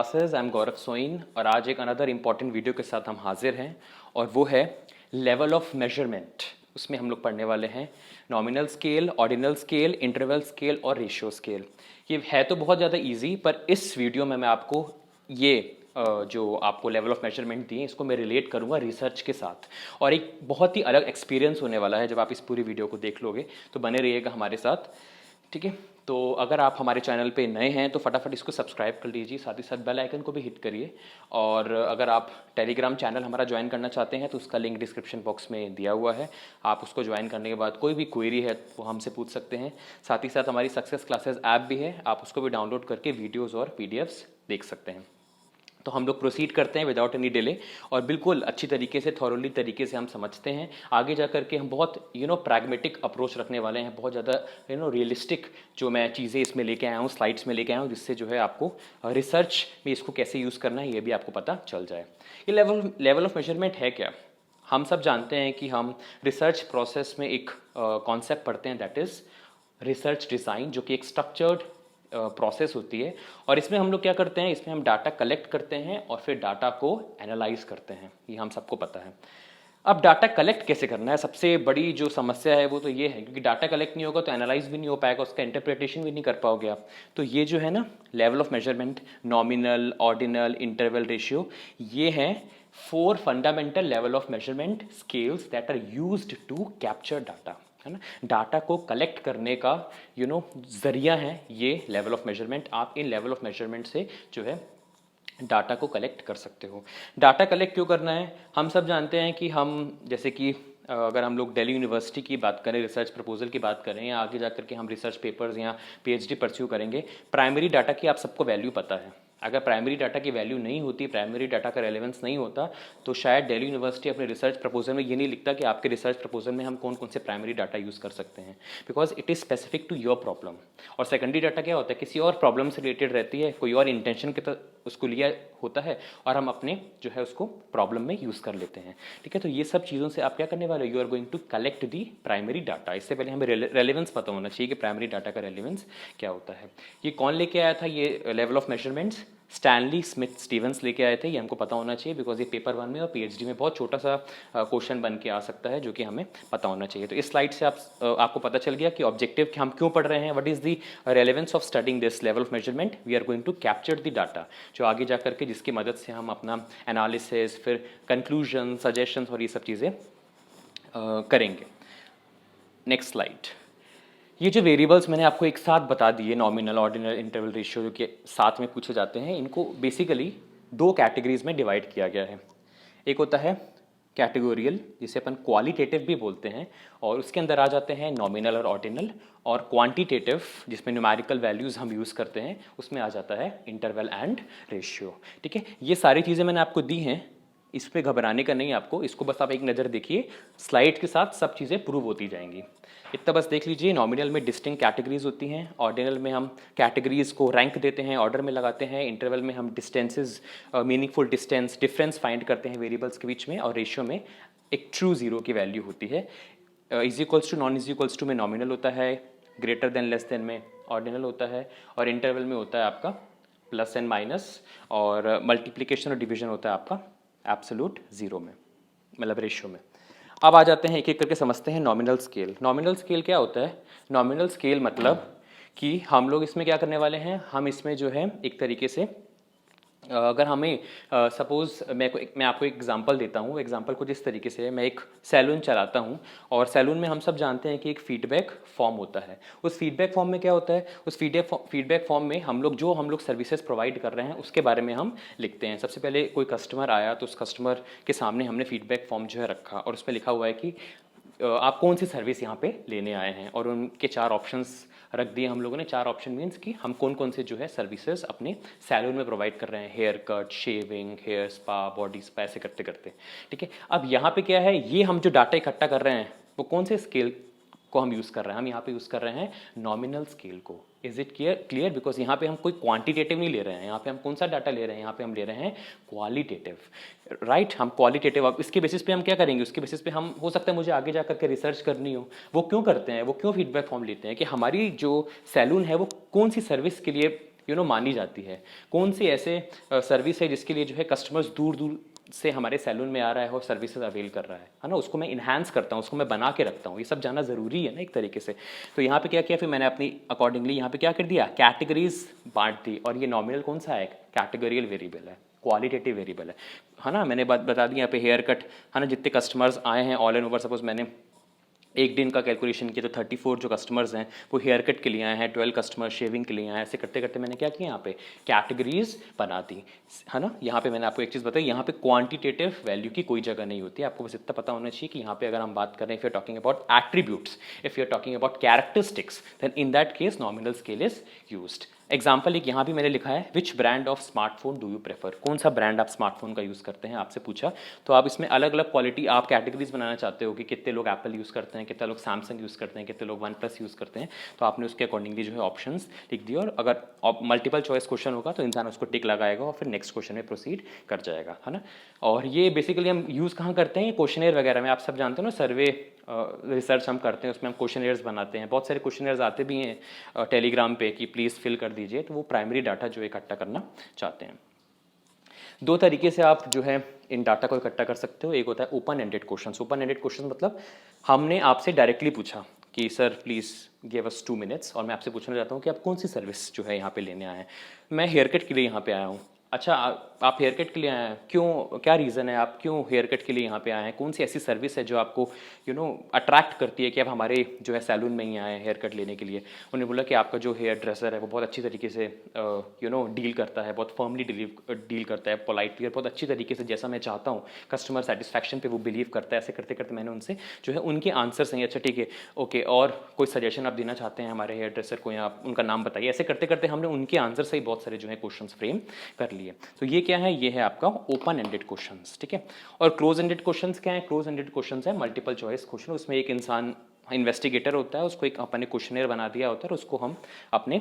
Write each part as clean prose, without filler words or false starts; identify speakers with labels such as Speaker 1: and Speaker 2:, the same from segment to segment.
Speaker 1: Classes I am गौरव सोइन और आज एक अनदर इम्पॉर्टेंट वीडियो के साथ हम हाजिर हैं और वो है लेवल ऑफ मेजरमेंट। उसमें हम लोग पढ़ने वाले हैं nominal scale, ordinal scale, interval scale और रेशियो स्केल। ये है तो बहुत ज़्यादा इजी, पर इस वीडियो में मैं आपको ये जो आपको लेवल ऑफ मेजरमेंट दिए इसको मैं रिलेट करूंगा रिसर्च के साथ, और एक बहुत ही अलग एक्सपीरियंस होने वाला है जब आप इस पूरी वीडियो को देख लोगे। तो बने रहिएगा हमारे साथ, ठीक है। तो अगर आप हमारे चैनल पे नए हैं तो फटाफट इसको सब्सक्राइब कर लीजिए, साथ ही साथ बेल आइकन को भी हिट करिए। और अगर आप टेलीग्राम चैनल हमारा ज्वाइन करना चाहते हैं तो उसका लिंक डिस्क्रिप्शन बॉक्स में दिया हुआ है। आप उसको ज्वाइन करने के बाद कोई भी क्वेरी है वो हमसे पूछ सकते हैं। साथ ही साथ हमारी सक्सेस क्लासेस ऐप भी है, आप उसको भी डाउनलोड करके वीडियोज़ और पीडीएफ्स देख सकते हैं। तो हम लोग प्रोसीड करते हैं विदाउट एनी डिले, और बिल्कुल अच्छी तरीके से, थॉरोली तरीके से हम समझते हैं। आगे जा करके हम बहुत प्रैग्मेटिक अप्रोच रखने वाले हैं, बहुत ज़्यादा रियलिस्टिक जो मैं चीज़ें इसमें लेके आया हूँ, स्लाइड्स में लेके आया हूँ, जिससे जो है आपको रिसर्च में इसको कैसे यूज़ करना है ये भी आपको पता चल जाए। ये लेवल ऑफ मेजरमेंट है क्या? हम सब जानते हैं कि हम रिसर्च प्रोसेस में एक कॉन्सेप्ट पढ़ते हैं, दैट इज़ रिसर्च डिज़ाइन, जो कि एक स्ट्रक्चर्ड प्रोसेस होती है। और इसमें हम लोग क्या करते हैं, इसमें हम डाटा कलेक्ट करते हैं और फिर डाटा को एनालाइज करते हैं, ये हम सबको पता है। अब डाटा कलेक्ट कैसे करना है, सबसे बड़ी जो समस्या है वो तो ये है, क्योंकि डाटा कलेक्ट नहीं होगा तो एनालाइज भी नहीं हो पाएगा, उसका इंटरप्रिटेशन भी नहीं कर पाओगे आप। तो ये जो है ना level of measurement, nominal, ordinal, interval, ratio, ये हैं 4 fundamental level of measurement scales that are used to capture data, है ना। डाटा को कलेक्ट करने का जरिया है ये लेवल ऑफ मेजरमेंट। आप इन लेवल ऑफ मेजरमेंट से जो है डाटा को कलेक्ट कर सकते हो। डाटा कलेक्ट क्यों करना है? हम सब जानते हैं कि हम जैसे कि अगर हम लोग दिल्ली यूनिवर्सिटी की बात करें, रिसर्च प्रपोजल की बात करें, या आगे जाकर के हम रिसर्च पेपर्स या पीएचडी परस्यू करेंगे, प्राइमरी डाटा की आप सबको वैल्यू पता है। अगर प्राइमरी डाटा की वैल्यू नहीं होती, प्राइमरी डाटा का रेलेवेंस नहीं होता, तो शायद दिल्ली यूनिवर्सिटी अपने रिसर्च प्रपोजल में ये नहीं लिखता कि आपके रिसर्च प्रपोजल में हम कौन कौन से प्राइमरी डाटा यूज़ कर सकते हैं, because it is specific to your problem. और सेकेंडरी डाटा क्या होता है, किसी और प्रॉब्लम से रिलेटेड रहती है, कोई और इंटेंशन के उसको लिया होता है और हम अपने जो है उसको प्रॉब्लम में यूज़ कर लेते हैं, ठीक है। तो ये सब चीज़ों से आप क्या करने वाले हो, you are going to collect the primary data. इससे पहले हमें रेलेवेंस पता होना चाहिए कि प्राइमरी डाटा का रेलेवेंस क्या होता है। ये कौन लेके आया था ये level of measurements? Stanley Smith Stevens लेके आए थे, ये हमको पता होना चाहिए, बिकॉज ये पेपर 1 में और पीएचडी में बहुत छोटा सा क्वेश्चन बन के आ सकता है, जो कि हमें पता होना चाहिए। तो इस स्लाइड से आपको पता चल गया कि ऑब्जेक्टिव हम क्यों पढ़ रहे हैं, what is the relevance of studying this level of measurement. We are going to capture the data, जो आगे जा करके जिसकी मदद से हम अपना एनालिसिस, फिर कंक्लूजन, सजेशंस और ये सब चीज़ें करेंगे। Next slide. ये जो वेरिएबल्स मैंने आपको एक साथ बता दिए, नॉमिनल, ऑर्डिनल, इंटरवल, रेशियो, जो कि साथ में पूछे जाते हैं, इनको बेसिकली 2 कैटेगरीज में डिवाइड किया गया है। एक होता है कैटेगोरियल, जिसे अपन क्वालिटेटिव भी बोलते हैं, और उसके अंदर आ जाते हैं नॉमिनल और ऑर्डिनल। और क्वांटिटेटिव, जिसमें न्यूमेरिकल वैल्यूज़ हम यूज़ करते हैं, उसमें आ जाता है इंटरवल एंड रेशियो, ठीक है। ये सारी चीज़ें मैंने आपको दी हैं, इस पर घबराने का नहीं आपको, इसको बस आप एक नज़र देखिए, स्लाइड के साथ सब चीज़ें प्रूव होती जाएंगी। इतना बस देख लीजिए। नॉमिनल में डिस्टिंक्ट कैटेगरीज होती हैं, ऑर्डिनल में हम कैटेगरीज को रैंक देते हैं, ऑर्डर में लगाते हैं, इंटरवल में हम distances, meaningful distance, difference find करते हैं वेरिएबल्स के बीच में, और रेशियो में एक ट्रू जीरो की वैल्यू होती है। Is equals to, non is equals to में नॉमिनल होता है, ग्रेटर देन लेस देन में ऑर्डिनल होता है, और इंटरवल में होता है आपका प्लस एंड माइनस, और मल्टीप्लीकेशन और डिविजन होता है आपका एब्सोल्यूट जीरो में, मतलब रेशियो में। अब आ जाते हैं एक एक करके समझते हैं नॉमिनल स्केल। नॉमिनल स्केल क्या होता है? नॉमिनल स्केल मतलब कि हम लोग इसमें क्या करने वाले हैं, हम इसमें जो है एक तरीके से अगर हमें सपोज़ मैं आपको एक एग्जांपल देता हूँ। एग्जांपल कुछ इस तरीके से है, मैं एक सैलून चलाता हूँ, और सैलून में हम सब जानते हैं कि एक फीडबैक फॉर्म होता है। उस फीडबैक फॉर्म में क्या होता है, उस फीडबैक फॉर्म में हम लोग सर्विसेज प्रोवाइड कर रहे हैं उसके बारे में हम लिखते हैं। सबसे पहले कोई कस्टमर आया तो उस कस्टमर के सामने हमने फीडबैक फॉर्म जो है रखा, और उस पर लिखा हुआ है कि आप कौन सी सर्विस यहाँ पे लेने आए हैं, और उनके 4 ऑप्शंस रख दिए हम लोगों ने। 4 ऑप्शन मीन्स कि हम कौन कौन से जो है सर्विसेज अपने सैलून में प्रोवाइड कर रहे हैं, hair cut, shaving, hair spa, body spa, ऐसे करते करते, ठीक है। अब यहाँ पे क्या है, ये हम जो डाटा इकट्ठा कर रहे हैं वो कौन से स्केल को हम यूज़ कर रहे हैं? हम यहाँ पे यूज़ कर रहे हैं नॉमिनल स्केल को। Is it clear? बिकॉज यहाँ पे हम कोई क्वांटिटेटिव नहीं ले रहे हैं, यहाँ पे हम कौन सा डाटा ले रहे हैं, यहाँ पे हम ले रहे हैं क्वालिटेटिव, राइट। हम क्वालिटेटिव, अब इसके बेसिस पे हम क्या करेंगे, उसके बेसिस पे हम, हो सकता है मुझे आगे जा करके रिसर्च करनी हो। वो क्यों करते हैं, वो क्यों फीडबैक फॉर्म लेते हैं कि हमारी जो सैलून है वो कौन सी सर्विस के लिए मानी जाती है? कौन सी ऐसे सर्विस है जिसके लिए जो है कस्टमर्स दूर दूर से हमारे सैलून में आ रहा है और सर्विसेज अवेल कर रहा है ना, उसको मैं इन्हांस करता हूँ, उसको मैं बना के रखता हूँ, ये सब जानना ज़रूरी है ना एक तरीके से। तो यहाँ पे क्या किया, फिर मैंने अपनी अकॉर्डिंगली यहाँ पे क्या कर दिया, कैटेगरीज बांट दी। और ये नॉमिनल कौन सा है, कैटेगरियल वेरिएबल है, क्वालिटेटिव वेरिएबल है ना। मैंने बात बता दी यहाँ पे हेयर कट है ना, जितने कस्टमर्स आए हैं ऑल एंड ओवर, सपोज मैंने एक दिन का कैलकुलेशन किया तो 34 जो कस्टमर्स हैं वो हेयर कट के लिए आए हैं, 12 कस्टमर शेविंग के लिए आए हैं। ऐसे करते करते मैंने क्या किया, यहाँ पे कैटेगरीज बना दी है ना। यहाँ पे मैंने आपको एक चीज़ बताई, यहाँ पे क्वांटिटेटिव वैल्यू की कोई जगह नहीं होती है, आपको बस इतना पता होना चाहिए कि यहाँ पे अगर हम बात कर रहे हैं, if you are talking about attributes, if you are talking about characteristics, then in that case nominal scale is used. Example एक यहाँ भी मैंने लिखा है, which brand of smartphone do you prefer, कौन सा ब्रांड आप स्मार्टफोन का यूज़ करते हैं, आपसे पूछा। तो आप इसमें अलग अलग क्वालिटी, आप कैटेगरीज बनाना चाहते हो कि कितने लोग एप्पल यूज़ करते हैं, कितने लोग सैमसंग यूज़ करते हैं, कितने लोग वन प्लस यूज़ करते हैं। तो आपने उसके अकॉर्डिंगली जो है ऑप्शंस लिख दिए, और अगर मल्टीपल चॉइस क्वेश्चन होगा तो इंसान उसको टिक लगाएगा और फिर नेक्स्ट क्वेश्चन में प्रोसीड कर जाएगा है ना। और ये बेसिकली हम यूज़ कहाँ करते हैं, क्वेश्चनेयर वगैरह में, आप सब जानते हो ना, सर्वे रिसर्च हम करते हैं, उसमें हम क्वेश्चनेयर्स बनाते हैं, बहुत सारे क्वेश्चनेयर्स आते भी हैं टेलीग्राम पे कि प्लीज़ फिल कर दीजिए, तो वो प्राइमरी डाटा जो इकट्ठा करना चाहते हैं। दो तरीके से आप जो है इन डाटा को इकट्ठा कर सकते हो। एक होता है open ended question. Open ended question मतलब हमने आपसे डायरेक्टली पूछा कि sir please give us 2 minutes, और मैं आपसे पूछना चाहता हूँ कि आप कौन सी सर्विस जो है यहाँ पे लेने आए हैं। मैं हेयर कट के लिए यहाँ पे आया हूँ। अच्छा, आप हेयर कट के लिए आए हैं, क्यों, क्या रीज़न है, आप क्यों हेयर कट के लिए यहाँ पे आए हैं, कौन सी ऐसी सर्विस है जो आपको अट्रैक्ट करती है कि आप हमारे जो है सैलून में ही आए हैं हेयर कट लेने के लिए। उन्होंने बोला कि आपका जो हेयर ड्रेसर है वो बहुत अच्छी तरीके से डील करता है, बहुत फर्मली डील करता है, पोलाइटली और बहुत अच्छी तरीके से, जैसा मैं चाहता हूँ, कस्टमर सेटिस्फैक्शन पे वो बिलीव करता है। ऐसे करते करते मैंने उनसे जो है उनके आंसर सही, अच्छा ठीक है ओके, और कोई सजेशन आप देना चाहते हैं हमारे हेयर ड्रेसर को, या आप उनका नाम बताइए। ऐसे करते करते हमने उनके आंसर से ही बहुत सारे जो है क्वेश्चन फ्रेम कर लिए। तो ये क्या है, ये है आपका ओपन एंडेड क्वेश्चंस, ठीक है। और क्लोज एंडेड क्वेश्चंस क्या है, क्लोज एंडेड क्वेश्चंस है मल्टीपल चॉइस क्वेश्चन। उसमें एक इंसान इन्वेस्टिगेटर होता है, उसको एक अपने क्वेश्चनर बना दिया होता है, और उसको हम अपने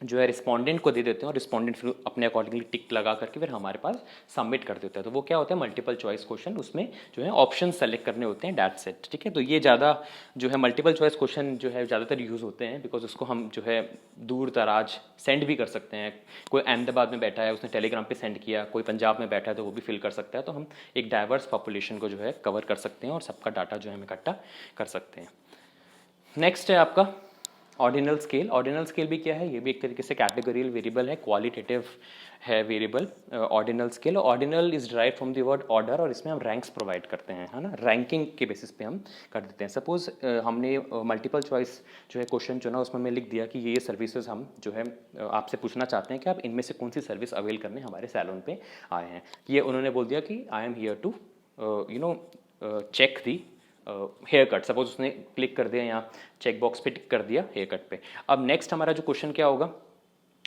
Speaker 1: जो है रिस्पोंडेंट को दे देते हैं, और रिस्पोंडेंट फिर अपने अकॉर्डिंगली टिक लगा करके फिर हमारे पास सबमिट कर देता है। तो वो क्या होता है, मल्टीपल चॉइस क्वेश्चन, उसमें जो है ऑप्शन सेलेक्ट करने होते हैं, दैट्स इट, ठीक है। तो ये ज़्यादा जो है मल्टीपल चॉइस क्वेश्चन जो है ज़्यादातर यूज़ होते हैं, बिकॉज उसको हम जो है दूर दराज सेंड भी कर सकते हैं। कोई अहमदाबाद में बैठा है, उसने टेलीग्राम पे सेंड किया, कोई पंजाब में बैठा है तो वो भी फिल कर सकता है। तो हम एक डाइवर्स पॉपुलेशन को जो है कवर कर सकते हैं और सबका डाटा जो है हम इकट्ठा कर सकते हैं। नेक्स्ट है आपका ऑर्डिनल स्केल। ऑर्डिनल स्केल भी क्या है, ये भी एक तरीके से कैटेगरियल वेरिएबल है, क्वालिटेटिव है variable ordinal scale. Ordinal is derive from the word order, और इसमें हम रैंक्स प्रोवाइड करते हैं है ना, रैंकिंग के बेसिस पे हम कर देते हैं। सपोज हमने मल्टीपल चॉइस जो है क्वेश्चन चुना, उसमें मैं लिख दिया कि ये सर्विसेज हम जो है आपसे पूछना चाहते हैं कि आप इनमें से कौन सी सर्विस अवेल करने हमारे सैलून पे आए हैं। ये उन्होंने बोल दिया कि I am here to check the hair cut. Suppose उसने क्लिक कर दिया, यहाँ चेक बॉक्स पे टिक कर दिया हेयर कट पे। अब नेक्स्ट हमारा जो क्वेश्चन क्या होगा,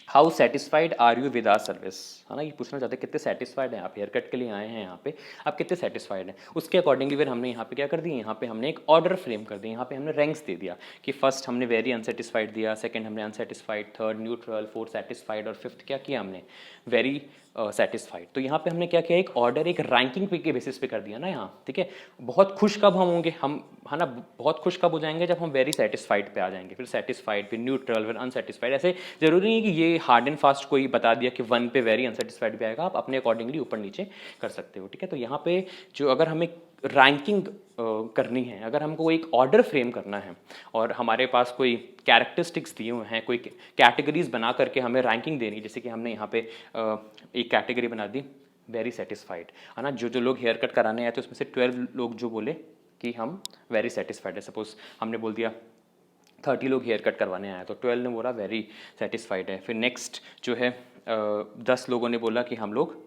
Speaker 1: how satisfied are you with our service, है ना। ये पूछना चाहते हैं कितने सेटिस्फाइड हैं आप, हेयर कट के लिए आए हैं यहाँ पे, आप कितने सेटिस्फाइड हैं। उसके अकॉर्डिंगली फिर हमने यहाँ पे क्या कर दिया, यहाँ पे हमने एक ऑर्डर फ्रेम कर दिया, यहाँ पे हमने रैंक्स दे दिया कि फर्स्ट हमने वेरी अनसेटिस्फाइड दिया, सेकंड हमने unsatisfied, third neutral, fourth satisfied, और फिफ्थ क्या किया हमने, वेरी सेटिस्फाइड। तो यहाँ पे हमने क्या किया, एक ऑर्डर, एक रैंकिंग पे के बेसिस पे कर दिया ना यहाँ, ठीक है। बहुत खुश कब हम होंगे, हम है ना, बहुत खुश कब हो जाएंगे, जब हम वेरी सेटिस्फाइड पे आ जाएंगे, फिर सेटिस्फाइड, फिर न्यूट्रल, फिर अनसेटिस्फाइड। ऐसे जरूरी नहीं कि ये हार्ड एंड फास्ट कोई बता दिया कि 1 पे वेरी अनसेटिस्फाइड पे आएगा, आप अपने अकॉर्डिंगली ऊपर नीचे कर सकते हो, ठीक है। तो यहाँ पे जो अगर हमें रैंकिंग करनी है, अगर हमको एक ऑर्डर फ्रेम करना है और हमारे पास कोई कैरेक्टरिस्टिक्स दिए हुए हैं, कोई कैटेगरीज बना करके हमें रैंकिंग देनी, जैसे कि हमने यहाँ पे एक कैटेगरी बना दी वेरी सेटिस्फाइड, है ना। जो जो लोग हेयर कट कराने आए थे उसमें से 12 लोग जो बोले कि हम वेरी सेटिस्फाइड है। सपोज हमने बोल दिया 30 लोग हेयर कट करवाने आए, तो 12 ने बोला वेरी सेटिस्फाइड है। फिर नेक्स्ट जो है 10 लोगों ने बोला कि हम लोग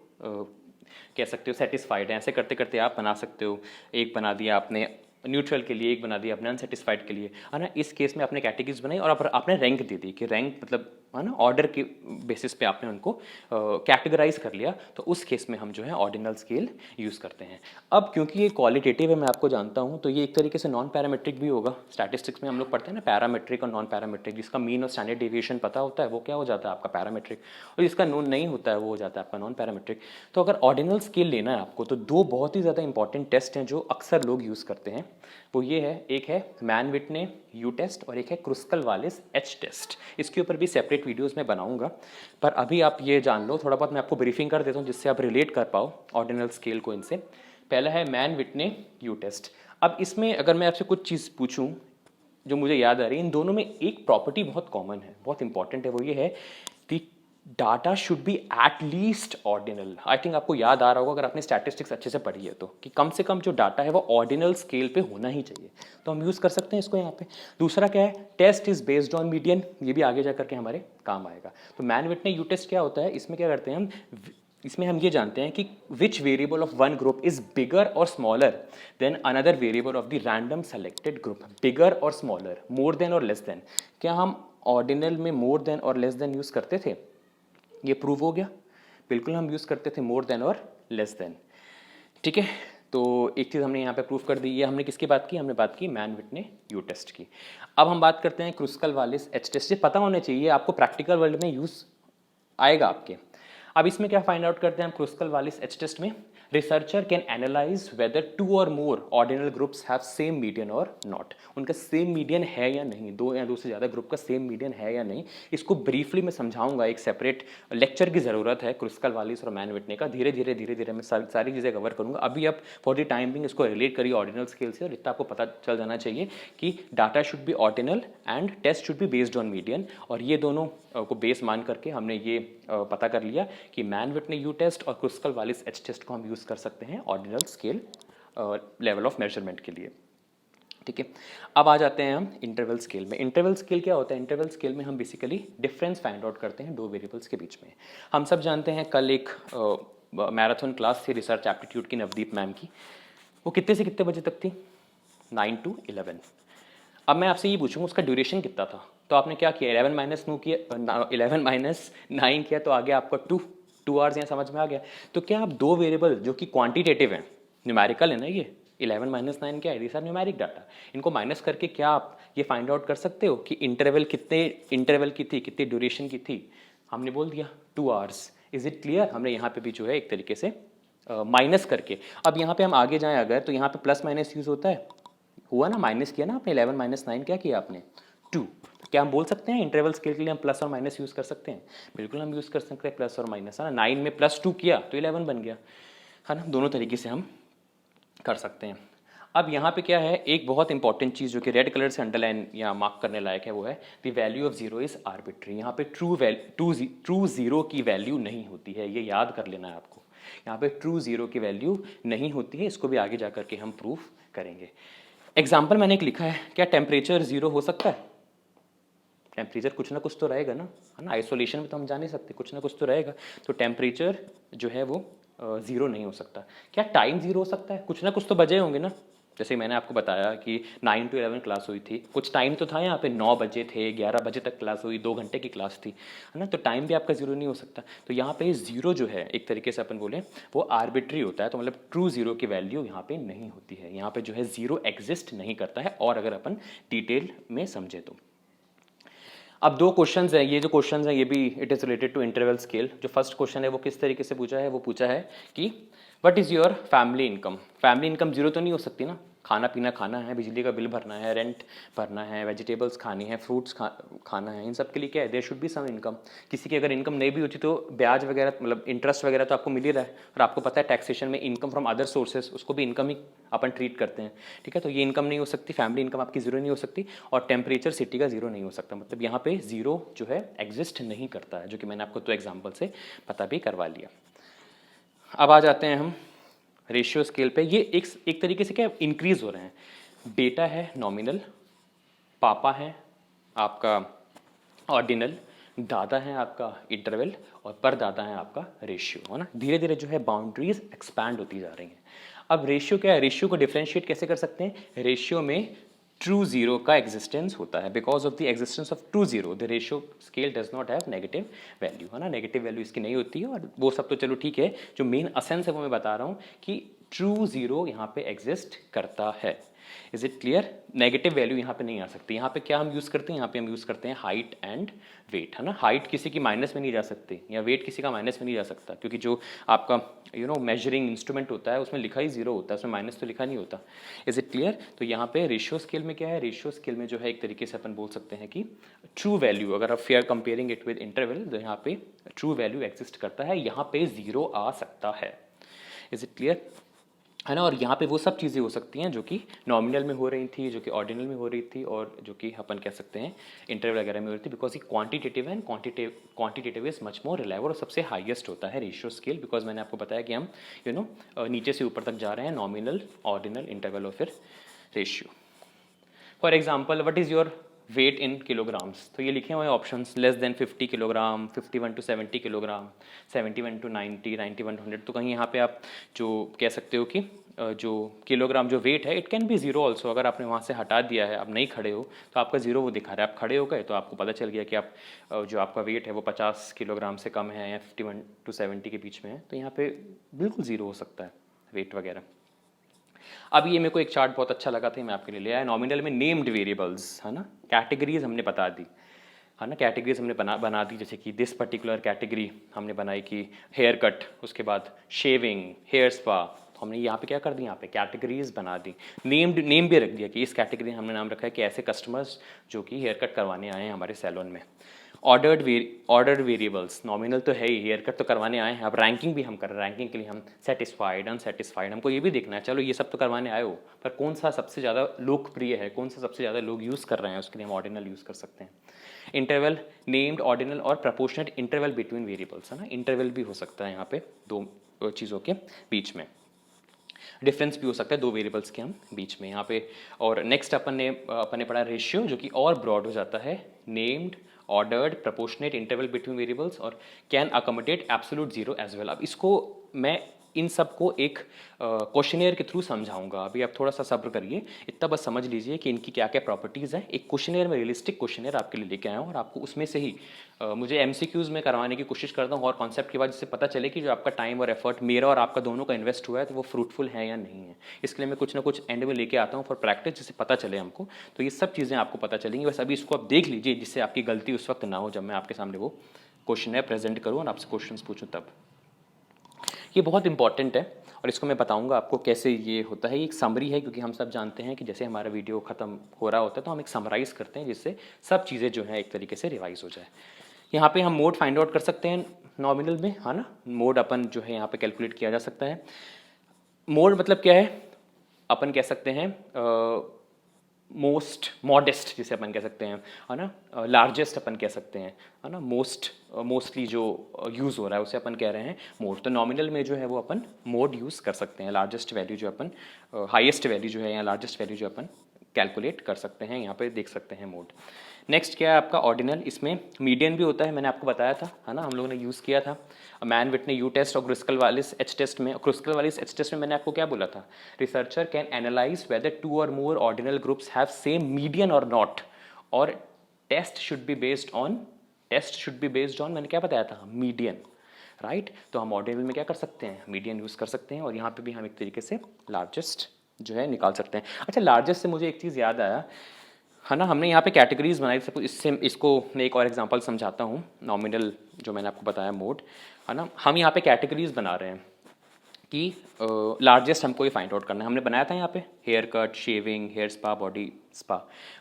Speaker 1: कह सकते हो सेटिस्फाइड है। ऐसे करते करते आप बना सकते हो, एक बना दिया आपने न्यूट्रल के लिए, एक बना दिया आपने अनसेटिस्फाइड के लिए, है ना। इस केस में आपने कैटेगरीज बनाई और आपने रैंक दे दी कि रैंक मतलब है ना, ऑर्डर के बेसिस पे आपने उनको कैटेगराइज कर लिया। तो उस केस में हम जो है ऑर्डिनल स्केल यूज़ करते हैं। अब क्योंकि ये क्वालिटेटिव है, मैं आपको जानता हूँ, तो ये एक तरीके से नॉन पैरामेट्रिक भी होगा। स्टैटिस्टिक्स में हम लोग पढ़ते हैं ना पैरामेट्रिक और नॉन पैरामेट्रिक, जिसका मीन और स्टैंडर्ड डेविएशन पता होता है वो क्या हो जाता है आपका पैरामेट्रिक, और जिसका नोन नहीं होता है वो हो जाता है आपका नॉन पैरामेट्रिक। तो अगर ऑर्डिनल स्केल लेना है आपको, तो दो बहुत ही ज़्यादा इंपॉर्टेंट टेस्ट हैं जो अक्सर लोग यूज़ करते हैं। वो ये है, एक है मैन विटने यू टेस्ट और एक है क्रुस्कल वालिस एच टेस्ट। इसके ऊपर भी सेपरेट सेपरेट वीडियोस में बनाऊंगा, पर अभी आप ये जान लो, थोड़ा बहुत मैं आपको ब्रीफिंग कर देता हूँ जिससे आप रिलेट कर पाओ ऑर्डिनल स्केल को इनसे। पहला है मैन विटने यू टेस्ट। अब इसमें अगर मैं आपसे कुछ चीज़ पूछूं जो मुझे याद आ रही है, इन दोनों में एक प्रॉपर्टी बहुत कॉमन है, बहुत इंपॉर्टेंट है, वो ये है कि data should B at least ordinal. I think आपको याद आ रहा होगा अगर आपने स्टैटिस्टिक्स अच्छे से पढ़ी है तो, कि कम से कम जो डाटा है वो ऑर्डिनल स्केल पे होना ही चाहिए, तो हम यूज़ कर सकते हैं इसको यहाँ पे। दूसरा क्या है, test is based on median, ये भी आगे जा करके हमारे काम आएगा। तो मैन विटने यू टेस्ट क्या होता है, इसमें क्या करते हैं हम, इसमें हम ये जानते हैं कि which variable of one group is bigger और smaller than another variable of the random selected group. Bigger और स्मॉलर, मोर देन और लेस देन। क्या हम ऑर्डिनल में मोर देन और लेस देन यूज़ करते थे? ये प्रूव हो गया, बिल्कुल हम यूज़ करते थे मोर देन और लेस देन। ठीक है, तो एक चीज़ हमने यहाँ पे प्रूव कर दी। ये हमने किसकी बात की? हमने बात की मैन विटने यू टेस्ट की। अब हम बात करते हैं क्रुस्कल वालिस एच टेस्ट। ये पता होने चाहिए आपको, प्रैक्टिकल वर्ल्ड में यूज़ आएगा आपके। अब इसमें क्या फाइंड आउट करते हैं हम क्रुस्कल वालिस एच टेस्ट में? रिसर्चर कैन एनालाइज वेदर 2 और more ordinal groups have same median और नॉट। उनका सेम मीडियन है या नहीं, दो या दो से ज़्यादा ग्रुप का सेम मीडियन है या नहीं, इसको ब्रीफली मैं समझाऊंगा। एक सेपरेट लेक्चर की ज़रूरत है क्रुस्कल वालिस और मैन विटने का। धीरे धीरे मैं सारी चीज़ें कवर करूँगा। अभी आप फॉर द टाइम बिंग इसको रिलेट करिए ऑर्डिनल स्केल से, और इतना आपको पता चल जाना चाहिए कि data should be ordinal and test should be based on median. और ये दोनों को बेस मान करके हमने ये पता कर लिया कि मैन विटने यू टेस्ट और क्रुस्कल वालिस एच टेस्ट को हम यूज़ कर सकते हैं ordinal scale level of measurement के लिए। ठीक है, अब आ जाते हैं हम इंटरवल स्केल में। इंटरवल स्केल क्या होता है? इंटरवल स्केल में हम बेसिकली डिफरेंस फाइंड आउट करते हैं दो वेरिएबल्स के बीच में। हम सब जानते हैं कल एक मैराथन क्लास थी रिसर्च एप्टीट्यूड की नवदीप मैम की, वो कितने से कितने बजे तक थी? 9 to 11। अब मैं आपसे ये पूछूंगा उसका ड्यूरेशन कितना था, तो आपने क्या किया? 11 माइनस 9 किया, 11 माइनस 9 किया, तो आगे आपका 2 आवर्स यहाँ समझ में आ गया। तो क्या आप दो वेरिएबल जो कि क्वांटिटेटिव हैं, न्यूमेरिकल है ना, ये 11 माइनस 9 क्या है? This are numeric data. इनको माइनस करके क्या आप ये फाइंड आउट कर सकते हो कि इंटरवल कितने इंटरवल की थी, कितनी ड्यूरेशन की थी? हमने बोल दिया 2 आवर्स। Is it clear? हमने यहाँ पे भी जो है एक तरीके से माइनस करके, अब यहाँ पे हम आगे जाएं अगर, तो यहाँ पे प्लस माइनस यूज होता है, हुआ ना, माइनस किया ना आपने, 11 माइनस 9 क्या किया आपने? 2। क्या हम बोल सकते हैं इंटरवल स्केल के लिए हम प्लस और माइनस यूज़ कर सकते हैं? बिल्कुल हम यूज़ कर सकते हैं प्लस और माइनस, है ना। 9 में +2 किया तो 11 बन गया, है ना। दोनों तरीके से हम कर सकते हैं। अब यहाँ पे क्या है, एक बहुत इंपॉर्टेंट चीज़ जो कि रेड कलर से अंडरलाइन या मार्क करने लायक है, वो है the value of zero is arbitrary. यहाँ पे ट्रू जीरो की वैल्यू नहीं होती है, ये याद कर लेना है आपको। यहाँ पे ट्रू जीरो की वैल्यू नहीं होती है, इसको भी आगे जा करके हम प्रूफ करेंगे। एग्जाम्पल मैंने एक लिखा है, क्या टेम्परेचर जीरो हो सकता है? टेम्परेचर कुछ ना कुछ तो रहेगा ना, है ना। आइसोलेशन में तो हम जा नहीं सकते, कुछ ना कुछ तो रहेगा। तो टेम्परेचर जो है वो ज़ीरो नहीं हो सकता। क्या टाइम ज़ीरो हो सकता है? कुछ ना कुछ तो बजे होंगे ना। जैसे मैंने आपको बताया कि 9 to 11 क्लास हुई थी, कुछ टाइम तो था यहाँ पे, 9 बजे थे, 11 बजे तक क्लास हुई, 2 घंटे की क्लास थी, है ना। तो टाइम भी आपका ज़ीरो नहीं हो सकता। तो यहाँ पे ज़ीरो जो है एक तरीके से अपन बोलें वो आर्बिट्री होता है, तो मतलब ट्रू ज़ीरो की वैल्यू यहाँ पे नहीं होती है। यहाँ पे जो है ज़ीरो एग्जिस्ट नहीं करता है, और अगर अपन डिटेल में समझे तो। अब दो क्वेश्चंस हैं, ये जो क्वेश्चंस हैं ये भी it is related to interval scale. जो फर्स्ट क्वेश्चन है वो किस तरीके से पूछा है? वो पूछा है कि what is your family income. Family income zero तो नहीं हो सकती ना, खाना पीना खाना है, बिजली का बिल भरना है, रेंट भरना है, वेजिटेबल्स खानी है, फ्रूट्स खाना है, इन सब के लिए क्या है, there should be some income. किसी की अगर इनकम नहीं भी होती तो ब्याज वगैरह, मतलब इंटरेस्ट वगैरह तो आपको मिल ही रहा है। और आपको पता है टैक्सेशन में इनकम फ्रॉम अदर सोर्सेज, उसको भी इनकम ही अपन ट्रीट करते हैं। ठीक है, तो ये इनकम नहीं हो सकती, फैमिली इनकम आपकी जीरो नहीं हो सकती, और टेम्परेचर सिटी का जीरो नहीं हो सकता। मतलब यहाँ पे जीरो जो है एग्जिस्ट नहीं करता है, जो कि मैंने आपको तो एग्जाम्पल से पता भी करवा लिया। अब आ जाते हैं हम रेशियो स्केल पे। ये एक तरीके से क्या इंक्रीज हो रहे हैं। बेटा है नॉमिनल, पापा है आपका ऑर्डिनल, दादा है आपका इंटरवल, और परदादा है आपका रेशियो, है ना। धीरे धीरे जो है बाउंड्रीज एक्सपैंड होती जा रही हैं। अब रेशियो क्या है? रेशियो को डिफरेंशिएट कैसे कर सकते हैं? रेशियो में ट्रू जीरो का एग्जिस्टेंस होता है। Because of the existence of true zero the ratio scale does not have negative value, है ना। नेगेटिव वैल्यू इसकी नहीं होती है। और वो सब तो चलो ठीक है, जो मेन असेंस है वो मैं बता रहा हूँ कि ट्रू जीरो यहाँ पे एग्जिस्ट करता है। Is it clear? Negative value यहाँ पे नहीं आ सकती। यहाँ पे क्या हम यूज़ करते हैं, यहाँ पे हम यूज़ करते हैं हाइट एंड वेट, है ना। हाइट किसी की माइनस में नहीं जा सकती या वेट किसी का माइनस में नहीं जा सकता, क्योंकि जो आपका मेजरिंग इंस्ट्रूमेंट होता है उसमें लिखा ही जीरो होता है, उसमें माइनस तो लिखा नहीं होता। Is it clear? तो यहाँ पे रेशियो स्केल में क्या है, रेशियो स्केल में जो है एक तरीके से अपन बोल सकते हैं कि ट्रू वैल्यू, अगर आप fair comparing it with interval, तो यहाँ पे ट्रू वैल्यू एग्जिस्ट करता है, यहाँ पे जीरो आ सकता है। Is it clear? है ना। और यहाँ पे वो सब चीज़ें हो सकती हैं जो कि नॉमिनल में हो रही थी, जो कि ऑर्डिनल में हो रही थी, और जो कि अपन कह सकते हैं इंटरवल वगैरह में हो रही थी, बिकॉज ये quantitative and quantitative is much more reliable, और सबसे हाईएस्ट होता है रेशियो स्केल, बिकॉज मैंने आपको बताया कि हम नीचे से ऊपर तक जा रहे हैं, नॉमिनल, ऑर्डिनल, इंटरवल और फिर ratio. For example, what is your weight in kilograms, तो ये लिखे हुए हैं options, less than 50 kilogram, 51 to 70 kilogram, 71 to 90, 91 to 100। तो कहीं यहाँ पे आप जो कह सकते हो कि जो किलोग्राम जो वेट है, it can be zero also. अगर आपने वहाँ से हटा दिया है, आप नहीं खड़े हो, तो आपका जीरो वो दिखा रहा है। आप खड़े हो गए तो आपको पता चल गया कि आप जो आपका वेट है वो 50 किलोग्राम से कम है या 51 to 70 के बीच में है, तो यहाँ पे बिल्कुल जीरो हो सकता है वेट वगैरह। अब ये मेरे को एक चार्ट बहुत अच्छा लगा था, मैं आपके लिए ले आया। नॉमिनल में नेम्ड वेरिएबल्स, है ना, कैटेगरीज हमने बता दी, है ना, कैटेगरीज हमने बना दी, जैसे कि दिस पर्टिकुलर कैटेगरी हमने बनाई कि हेयर कट, उसके बाद शेविंग, हेयर स्पा, तो हमने यहाँ पे क्या कर दिया, यहाँ पे कैटेगरीज बना दी। नेम भी रख दिया कि इस कैटेगरी हमने नाम रखा है कि ऐसे कस्टमर्स जो कि हेयर कट करवाने आए हैं हमारे सैलून में। ऑर्डर्ड वेरिएबल्स, नॉमिनल तो है ही, हेयर कट तो करवाने आए हैं, अब रैंकिंग भी हम कर रहे हैं। रैंकिंग के लिए हम सेटिस्फाइड, अनसेटिस्फाइड, हमको ये भी देखना है। चलो ये सब तो करवाने आए हो, पर कौन सा सबसे ज़्यादा लोकप्रिय है, कौन सा सबसे ज़्यादा लोग यूज़ कर रहे हैं, उसके लिए हम ऑर्डिनल यूज़ कर सकते हैं। इंटरवल, नेम्ड, ऑर्डिनल और प्रपोर्शनेट इंटरवल बिटवीन वेरिएबल्स, है ना, इंटरवल भी हो सकता है यहाँ पे दो चीज़ों के बीच में, डिफरेंस भी हो सकता है दो वेरिएबल्स के हम बीच में यहाँ पे। और नेक्स्ट अपन ने पढ़ा रेशियो, जो कि और ब्रॉड हो जाता है, named, ordered, proportionate interval between variables, और can accommodate absolute zero as well. अब इसको मैं इन सब को एक क्वेश्चनेयर के थ्रू समझाऊंगा, अभी आप थोड़ा सा सब्र करिए, इतना बस समझ लीजिए कि इनकी क्या क्या प्रॉपर्टीज़ हैं। एक क्वेश्चनेयर में, रियलिस्टिक क्वेश्चनेयर आपके लिए लेके आया हूँ, और आपको उसमें से ही मुझे एमसीक्यूज़ में करवाने की कोशिश करता हूँ और कॉन्सेप्ट के बाद, जिससे पता चले कि जो आपका टाइम और एफर्ट मेरा और आपका दोनों का इन्वेस्ट हुआ है, तो वो फ्रूटफुल है या नहीं है। इसके लिए मैं कुछ ना कुछ एंड में लेके आता हूँ फॉर प्रैक्टिस, जिससे पता चले हमको। तो ये सब चीज़ें आपको पता चलेंगी, बस अभी इसको आप देख लीजिए, जिससे आपकी गलती उस वक्त ना हो जब मैं आपके सामने वो क्वेश्चनेयर प्रेजेंट करूँ और आपसे क्वेश्चन पूछूँ तब। ये बहुत इंपॉर्टेंट है और इसको मैं बताऊंगा आपको कैसे ये होता है। ये एक समरी है, क्योंकि हम सब जानते हैं कि जैसे हमारा वीडियो खत्म हो रहा होता है तो हम एक समराइज़ करते हैं, जिससे सब चीज़ें जो हैं एक तरीके से रिवाइज हो जाए। यहाँ पे हम मोड फाइंड आउट कर सकते हैं नॉमिनल में, है ना। मोड अपन जो है यहाँ पे कैलकुलेट किया जा सकता है। मोड मतलब क्या है, अपन कह सकते हैं मोस्ट मॉडेस्ट, जिसे अपन कह सकते हैं, है ना, लार्जेस्ट अपन कह सकते हैं, है ना, मोस्टली जो यूज़ हो रहा है उसे अपन कह रहे हैं मोड। तो नॉमिनल में जो है वो अपन मोड यूज़ कर सकते हैं, लार्जेस्ट वैल्यू जो अपन, हाईएस्ट वैल्यू जो है या लार्जेस्ट वैल्यू जो अपन कैलकुलेट कर सकते हैं, यहाँ पे देख सकते हैं मोड। नेक्स्ट क्या है आपका ऑर्डिनल, इसमें मीडियन भी होता है, मैंने आपको बताया था, है ना, हम लोगों ने यूज़ किया था मैन विटने यू टेस्ट और क्रुस्कल वालिस एच टेस्ट में। क्रुस्कल वालिस एच टेस्ट में मैंने आपको क्या बोला था, रिसर्चर कैन एनालाइज वेदर 2 और more ordinal groups have same median और नॉट, और test should be based on, मैंने क्या बताया था, मीडियन, राइट। तो हम ऑर्डिनल में क्या कर सकते हैं, मीडियन यूज़ कर सकते हैं, और यहाँ पे भी हम एक तरीके से लार्जेस्ट जो है निकाल सकते हैं। अच्छा, लार्जेस्ट से मुझे एक चीज़ याद आया, है ना, हमने यहाँ पे कैटेगरीज बनाई, सब इसको मैं एक और एग्जांपल समझाता हूँ। नॉमिनल जो मैंने आपको बताया मोड, है ना, हम यहाँ पे कैटेगरीज बना रहे हैं कि लार्जेस्ट हमको ये फाइंड आउट करना है। हमने बनाया था यहाँ पे hair cut, shaving, hair spa, body spa.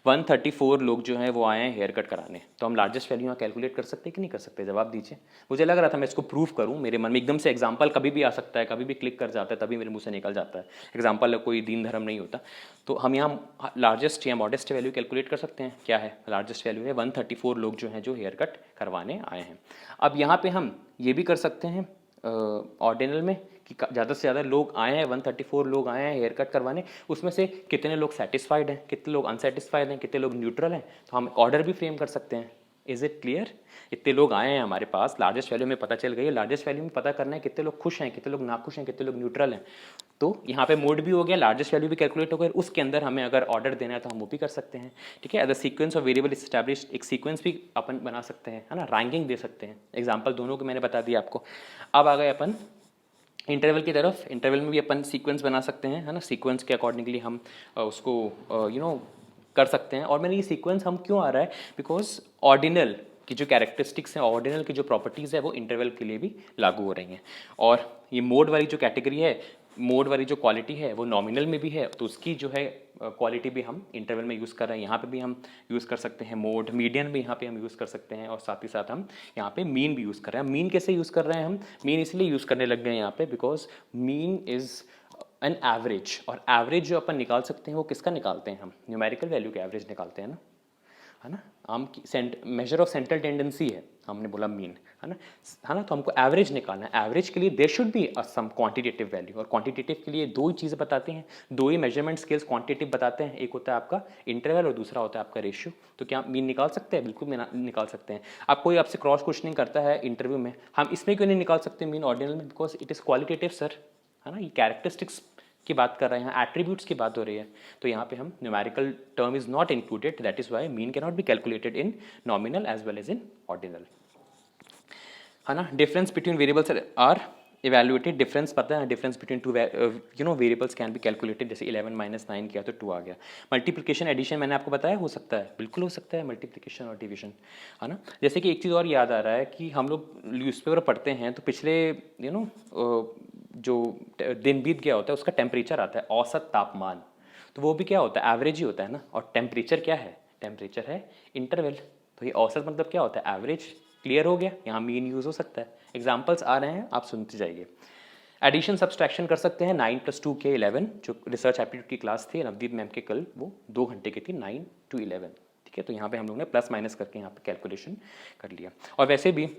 Speaker 1: 134 लोग जो हैं वो आए हैं हेयर कट कराने, तो हम लार्जेस्ट वैल्यू यहाँ कैलकुलेट कर सकते हैं कि नहीं कर सकते, जवाब दीजिए। मुझे लग रहा था मैं इसको प्रूव करूँ, मेरे मन में एकदम से एग्जाम्पल कभी भी आ सकता है, कभी भी क्लिक कर जाता है, तभी मेरे मुँह से निकल जाता है एग्जाम्पल, कोई दीन धर्म नहीं होता। तो हम यहाँ लार्जेस्ट या मॉडेस्ट वैल्यू कैलकुलेट कर सकते हैं। क्या है लार्जेस्ट वैल्यू है 134 लोग जो हैं जो हेयर कट करवाने आए हैं। अब यहाँ पे हम ये भी कर सकते हैं ऑर्डिनल में कि ज़्यादा से ज़्यादा लोग आए हैं, 134 लोग आए हैं हेयर कट करवाने, उसमें से कितने लोग सेटिस्फाइड हैं, कितने लोग अनसेटिस्फाइड हैं, कितने लोग न्यूट्रल हैं, तो हम ऑर्डर भी फ्रेम कर सकते हैं। Is it clear? इतने लोग आए हैं हमारे पास, लार्जेस्ट वैल्यू में पता चल गई है, लार्जेस्ट वैल्यू में पता करना है कितने लोग खुश हैं, कितने लोग नाखुश हैं, कितने लोग न्यूट्रल हैं। तो यहाँ पे मोड भी हो गया, लार्जेस्ट वैल्यू भी कैलकुलेट हो गया, उसके अंदर हमें अगर ऑर्डर देना है तो हम वो भी कर सकते हैं। ठीक है, अगर सीक्वेंस ऑफ वेरिएबल इस्टेब्लिश, एक सीक्वेंस भी अपन बना सकते हैं, है ना, रैंकिंग दे सकते हैं। एग्जाम्पल दोनों को मैंने बता दिया आपको। अब आ गए अपन इंटरवल की तरफ, इंटरवल में भी अपन सीक्वेंस बना सकते हैं, है ना, सीक्वेंस के अकॉर्डिंगली हम उसको कर सकते हैं। और मैंने ये सीक्वेंस हम क्यों आ रहा है, बिकॉज ऑर्डिनल की जो कैरेक्टरिस्टिक्स हैं, ऑर्डिनल की जो प्रॉपर्टीज़ है वो इंटरवल के लिए भी लागू हो रही हैं। और ये मोड वाली जो कैटेगरी है, मोड वाली जो क्वालिटी है वो नॉमिनल में भी है, तो उसकी जो है क्वालिटी भी हम इंटरवल में यूज़ कर रहे हैं। यहाँ पे भी हम यूज़ कर सकते हैं मोड, मीडियन भी यहाँ पे हम यूज़ कर सकते हैं, और साथ ही साथ हम यहाँ पे मीन भी यूज़ कर रहे हैं। मीन कैसे यूज़ कर रहे हैं हम, मीन इसलिए यूज़ करने लग गए हैं यहाँ पे because mean is an average, और एवरेज जो अपन निकाल सकते हैं वो किसका निकालते हैं, हम न्यूमेरिकल वैल्यू का एवरेज निकालते हैं ना, है ना। हम मेजर ऑफ सेंट्रल टेंडेंसी है, हमने बोला मीन, है ना, तो हमको एवरेज निकालना है। एवरेज के लिए there should be some quantitative value, और क्वांटिटेटिव के लिए दो ही चीज़ें बताते हैं, दो ही मेजरमेंट स्केल्स क्वांटिटेटिव बताते हैं, एक होता है आपका इंटरवल और दूसरा होता है आपका रेशियो। तो क्या मीन निकाल सकते हैं, बिल्कुल निकाल सकते हैं। अब कोई आपसे क्रॉस क्वेश्चनिंग करता है इंटरव्यू में, हम इसमें क्यों नहीं निकाल सकते मीन ऑर्डिनल में, because it is qualitative sir, है ना, ये कैरेक्टरिस्टिक्स की बात कर रहे हैं, एट्रीब्यूट्स की बात हो रही है, तो यहाँ पे हम numerical term is not included, that is why mean can not be calculated in nominal as well as in ordinal, है ना। Difference between variables are evaluated, difference पता है, difference between two variables can be calculated, जैसे 11 - 9 किया तो 2 आ गया। Multiplication addition मैंने आपको बताया हो सकता है, बिल्कुल हो सकता है मल्टीप्लिकेशन और डिवीजन, है ना। जैसे कि एक चीज़ और याद आ रहा है कि हम लोग न्यूज़पेपर पढ़ते हैं तो पिछले जो दिन बीत गया होता है उसका टेम्परेचर आता है, औसत तापमान, तो वो भी क्या होता है, एवरेज ही होता है ना। और टेम्परेचर क्या है, टेम्परेचर है इंटरवल, तो ये औसत मतलब क्या होता है, एवरेज। क्लियर हो गया, यहाँ मीन यूज़ हो सकता है। एग्जाम्पल्स आ रहे हैं, आप सुनते जाइए। एडिशन सब्सट्रैक्शन कर सकते हैं, 9 + 2 के 11, जो रिसर्च एप्टीट्यूड की क्लास थी नवदीप मैम के कल, वो 2 घंटे की थी, 9 to 11, ठीक है। तो यहाँ पे हम लोग ने प्लस माइनस करके यहाँ पे कैलकुलेशन कर लिया। और वैसे भी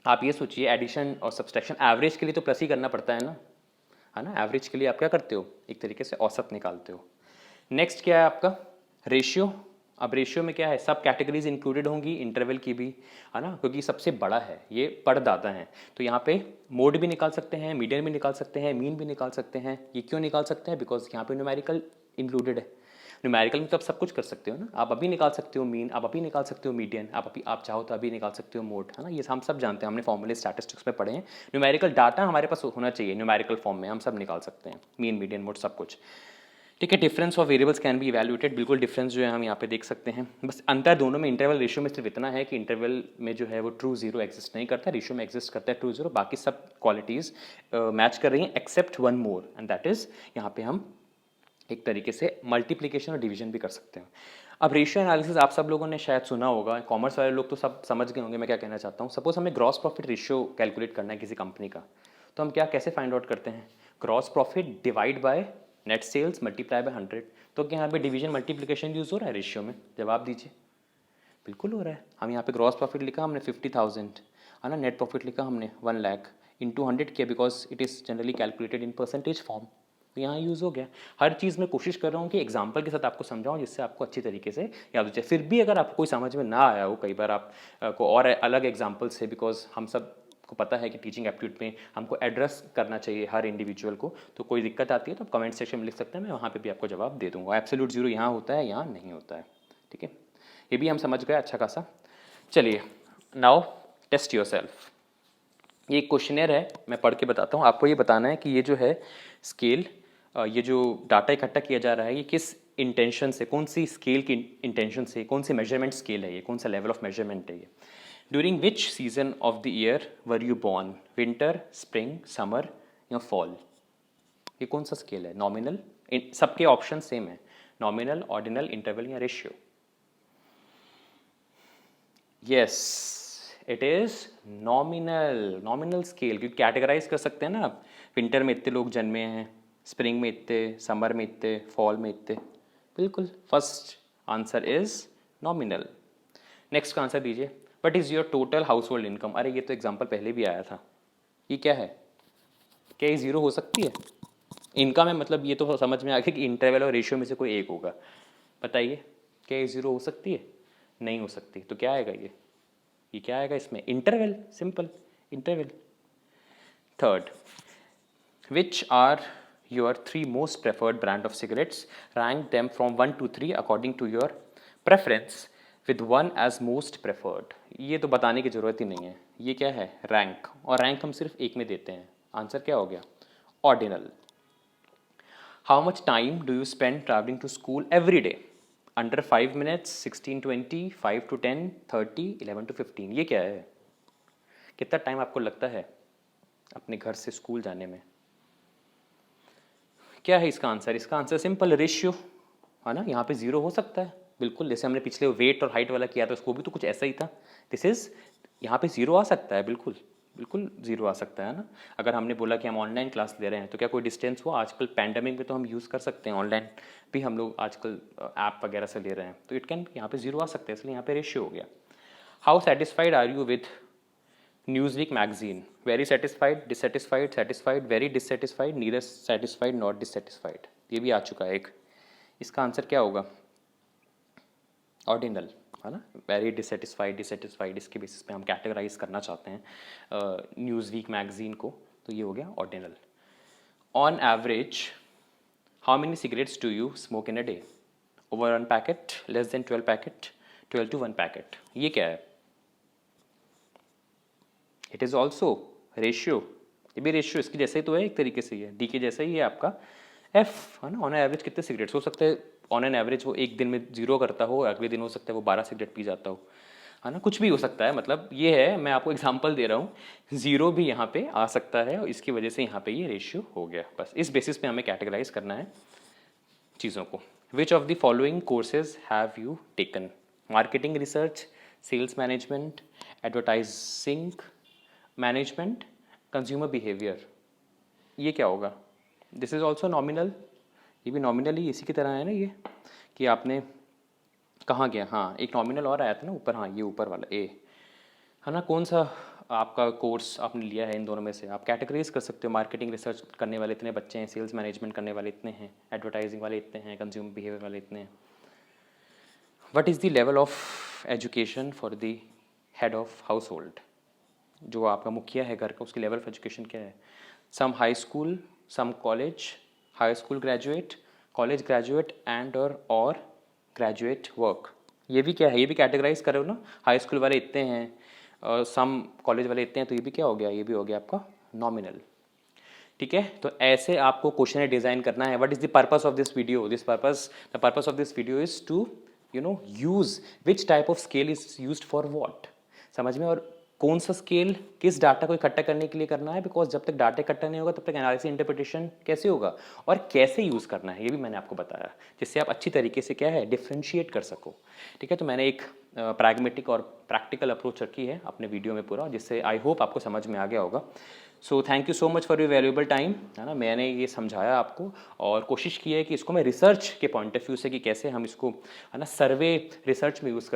Speaker 1: आप ये सोचिए, एडिशन और सब्सट्रैक्शन एवरेज के लिए तो प्लस ही करना पड़ता है ना, एवरेज के लिए आप क्या करते हो, एक तरीके से औसत निकालते हो। नेक्स्ट क्या है आपका, रेशियो। अब रेशियो में क्या है, सब कैटेगरीज इंक्लूडेड होंगी, इंटरवल की भी, है ना, क्योंकि सबसे बड़ा है ये, परदाता है। तो यहाँ पे मोड भी निकाल सकते हैं, मीडियन भी निकाल सकते हैं, मीन भी निकाल सकते हैं। ये क्यों निकाल सकते हैं, बिकॉज यहाँ पे न्यूमेरिकल इंक्लूडेड है। न्यूमेरिकल में तो आप सब कुछ कर सकते हो ना, आप अभी निकाल सकते हो मीन, आप अभी निकाल सकते हो मीडियन, आप चाहो तो अभी निकाल सकते हो मोड, है ना। ये हम सब जानते हैं, हमने फॉर्मूले स्टैटिस्टिक्स में पढ़े हैं। न्यूमेरिकल डाटा हमारे पास होना चाहिए, न्यूमेरिकल फॉर्म में हम सब निकाल सकते हैं, मीन मीडियन मोड सब कुछ, ठीक है। Difference of variables can B evaluated, बिल्कुल डिफरेंस जो है हम यहाँ पे देख सकते हैं। बस अंतर दोनों में इंटरवल रेशियो में सिर्फ इतना है कि इंटरवल में जो है वो ट्रू जीरो एग्जिस्ट नहीं करता, रेशियो में एग्जिस्ट करता है ट्रू जीरो। बाकी सब क्वालिटीज़ मैच कर रही हैं except one more, and that is यहाँ पे हम एक तरीके से मल्टीप्लिकेशन और डिवीजन भी कर सकते हैं। अब रेशियो एनालिसिस आप सब लोगों ने शायद सुना होगा, कॉमर्स वाले लोग तो सब समझ गए होंगे मैं क्या कहना चाहता हूँ। सपोज हमें ग्रॉस प्रॉफिट रेशियो कैलकुलेट करना है किसी कंपनी का, तो हम क्या कैसे फाइंड आउट करते हैं, gross profit divide by net sales multiply by 100। तो क्या यहाँ पे डिवीजन मल्टीप्लिकेशन यूज़ हो रहा है रेशियो में, जवाब दीजिए। बिल्कुल हो रहा है। हम यहाँ पे ग्रॉस प्रॉफिट लिखा हमने 50,000, है ना, नेट प्रॉफिट लिखा हमने 1 लाख, इंटू 100 किया, because it is generally calculated in percentage form, तो यहाँ यूज़ हो गया। हर चीज़ में कोशिश कर रहा हूँ कि एग्जाम्पल के साथ आपको समझाऊँ, जिससे आपको अच्छी तरीके से याद हो जाए। फिर भी अगर आपको कोई समझ में ना आया हो, कई बार आप को और अलग एग्जाम्पल से, बिकॉज हम सब को पता है कि टीचिंग एप्टीट्यूड में हमको एड्रेस करना चाहिए हर इंडिविजुअल को, तो कोई दिक्कत आती है तो आप कमेंट सेक्शन में लिख सकते हैं, मैं वहाँ पे भी आपको जवाब दे दूँगा। एब्सोल्यूट जीरो यहाँ होता है, यहाँ नहीं होता है, ठीक है। ये भी हम समझ गए अच्छा खासा। चलिए, नाउ टेस्ट योरसेल्फ। ये एक क्वेश्चनर है, मैं पढ़ के बताता हूँ। आपको ये बताना है कि ये जो है स्केल, ये जो डाटा इकट्ठा किया जा रहा है, ये किस इंटेंशन से, कौन सी स्केल की इंटेंशन से, कौन सी मेजरमेंट स्केल है ये, कौन सा लेवल ऑफ मेजरमेंट है ये। During which season of the year were you born, winter, spring, summer या फॉल। ये कौन सा स्केल है, नॉमिनल, सबके ऑप्शन सेम है, नॉमिनल, ऑर्डिनल, इंटरवल या ratio. Yes, it is nominal, nominal scale, क्योंकि कैटेगराइज कर सकते हैं ना आप, विंटर में इतने लोग जन्मे हैं, स्प्रिंग में इतने, समर में इतने, फॉल में इतने। बिल्कुल, first answer is nominal. Next का आंसर दीजिए, what is your total house hold income. अरे ये तो एग्जाम्पल पहले भी आया था, ये क्या है, क्या ये जीरो हो सकती है। इनकम है मतलब ये तो समझ में आ गया कि इंटरवल और रेशियो में से कोई एक होगा। बताइए, क्या ये जीरो हो सकती है, नहीं हो सकती, तो क्या आएगा ये क्या आएगा इसमें, interval, simple interval. Third, which are your 3 most preferred brand of cigarettes, rank them from 1 to 3 according to your preference with 1 as most preferred. ये तो बताने की ज़रूरत ही नहीं है, ये क्या है, रैंक, और रैंक हम सिर्फ एक में देते हैं, आंसर क्या हो गया? Ordinal. How much time do you spend travelling to school every day? Under 5 minutes, 16 20, 5 to 10, 30, 11 to 15। ये क्या है? कितना टाइम आपको लगता है अपने घर से स्कूल जाने में? क्या है इसका आंसर? इसका आंसर सिंपल, रेशियो है ना। यहाँ पे जीरो हो सकता है बिल्कुल, जैसे हमने पिछले वेट और हाइट वाला किया था उसको भी तो कुछ ऐसा ही था। दिस इज, यहाँ पे जीरो आ सकता है, बिल्कुल बिल्कुल जीरो आ सकता है ना। अगर हमने बोला कि हम ऑनलाइन क्लास ले रहे हैं तो क्या कोई डिस्टेंस हुआ? आजकल पैंडमिक में तो हम यूज़ कर सकते हैं, ऑनलाइन भी हम लोग आजकल ऐप वगैरह से ले रहे हैं, तो इट कैन, यहाँ पे जीरो आ सकता है, इसलिए यहाँ पे रेशियो हो गया। How satisfied are you with Newsweek magazine? Very satisfied, dissatisfied, satisfied, very dissatisfied, neither satisfied not dissatisfied. ये भी आ चुका है एक। इसका आंसर क्या होगा? ऑर्डिनल, है ना। वेरी डिससेटिस्फाइड, डिससेटिस्फाइड, इसके बेसिस पे हम कैटेगराइज करना चाहते हैं न्यूज़वीक मैगजीन को, तो ये हो गया ordinal. On average how many cigarettes do you smoke in a day? Over 1 packet, less than 12 packet, 12 to 1 packet. ये क्या है? It is also ratio. ये भी रेशियो इसकी जैसे ही तो है, एक तरीके से ये डी के जैसा ही है आपका एफ, है ना। ऑन एवरेज कितने सिगरेट्स हो सकते हैं? ऑन एन एवरेज वो एक दिन में जीरो करता हो, अगले दिन हो सकता है वो 12 सिगरेट पी जाता हो, है ना। कुछ भी हो सकता है, मतलब ये है, मैं आपको एग्जांपल दे रहा हूँ। जीरो भी यहाँ पे आ सकता है और इसकी वजह से यहाँ पे ये रेशियो हो गया। बस इस बेसिस पे हमें कैटेगराइज करना है चीज़ों को। Which of the following courses have you taken? Marketing research, sales management, advertising management, consumer behaviour. ये क्या होगा? This is also nominal. ये भी नॉमिनल ही इसी की तरह है ना ये, कि आपने कहाँ गया, हाँ एक नॉमिनल और आया था ना ऊपर, हाँ ये ऊपर वाला ए, है ना। कौन सा आपका कोर्स आपने लिया है इन दोनों में से? आप कैटेगराइज कर सकते हो। मार्केटिंग रिसर्च करने वाले इतने बच्चे हैं, सेल्स मैनेजमेंट करने वाले इतने हैं, एडवर्टाइजिंग वाले इतने हैं, कंज्यूमर बिहेवियर वाले इतने हैं। What is the level of education for the head of house hold? जो आपका मुखिया है घर का, उसकी लेवल ऑफ एजुकेशन क्या है? Some high school, some college, high school graduate, college graduate and और ग्रेजुएट वर्क। ये भी क्या है? ये भी कैटेगराइज करो ना। हाई स्कूल वाले इतने हैं और सम कॉलेज वाले इतने हैं, तो ये भी क्या हो गया? ये भी हो गया आपका नॉमिनल। ठीक है, तो ऐसे आपको क्वेश्चन डिज़ाइन करना है। What is the purpose of this video? The purpose of this video is to use which type of scale is used for what, समझ में, और कौन सा स्केल किस डाटा को इकट्ठा करने के लिए करना है। बिकॉज जब तक डाटा इकट्ठा नहीं होगा तब तक एनालिसिस इंटरप्रिटेशन कैसे होगा, और कैसे यूज़ करना है ये भी मैंने आपको बताया, जिससे आप अच्छी तरीके से क्या है डिफ्रेंशिएट कर सको। ठीक है, तो मैंने एक प्रैग्मेटिक और प्रैक्टिकल अप्रोच रखी है अपने वीडियो में पूरा, जिससे आई होप आपको समझ में आ गया होगा। सो thank you so much for your valuable time, है ना। मैंने ये समझाया आपको और कोशिश की है कि इसको मैं रिसर्च के पॉइंट ऑफ व्यू से, कि कैसे हम इसको, है ना, सर्वे रिसर्च में यूज़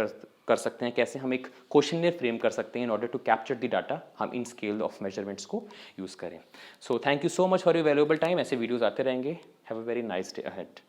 Speaker 1: कर सकते हैं, कैसे हम एक क्वेश्चनर फ्रेम कर सकते हैं in order to capture the data, हम इन स्केल ऑफ मेजरमेंट्स को यूज़ करें। So thank you so much for your valuable time. ऐसे वीडियोज़ आते रहेंगे। Have a very nice day ahead.